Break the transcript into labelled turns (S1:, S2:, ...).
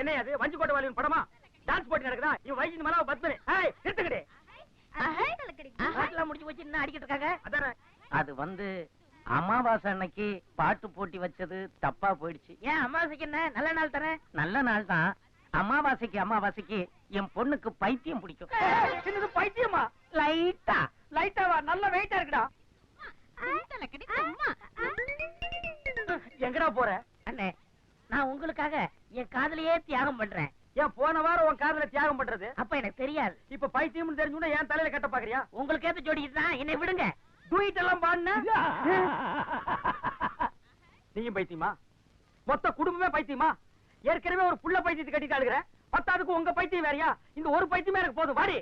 S1: என்ன அது வஞ்சிக்கோட்டை வாலிபன் படமா? டான்ஸ் போட்டி நடக்குதா? இவன் வயசு மேல 10 எடுத்துக்கிட்டே முடிச்சு வச்சு என்ன அடிக்கிட்டு இருக்காங்க? அதானே
S2: அது வந்து அமாவாசை அன்னைக்கு பாட்டு போட்டி வச்சது தப்பா போயிடுச்சு.
S1: ஏன் அமாவாசைக்கு என்ன நல்ல நாள் தானே?
S2: நல்ல நாள் தான். அமாவாசைக்கு என் பொண்ணுக்கு பைத்தியம் பிடிக்கும்.
S1: சின்னது பைத்தியமா?
S2: லைட்டா.
S1: லைட்டாவா? நல்ல வெயிட்டா இருக்குடா. எங்கடா போற?
S2: அண்ணே, நான் உங்களுக்காக என் காதலையே தியாகம் பண்றேன்.
S1: ஏன் போன வாரம் உன் காதல தியாகம் பண்றது?
S2: அப்ப எனக்கு தெரியாது.
S1: இப்ப பைத்தியம்னு தெரிஞ்சுனா ஏன் தலையில கட்ட பாக்குறியா?
S2: உங்களுக்கு ஏத்த ஜோடிதான், என்னை விடுங்க.
S1: டூயிட் எல்லாம் பாடுன நீயும் பைத்தியமா? மொத்த குடும்பமே பைத்தியமா? ஏற்கனவே ஒரு புள்ள பைத்தியத்தை கட்டிட்டு அழுகிற, பத்தாவதுக்கு உங்க பைத்தியம் வேறையா? இந்த ஒரு பைத்தியமே எனக்கு போதும். வாடி.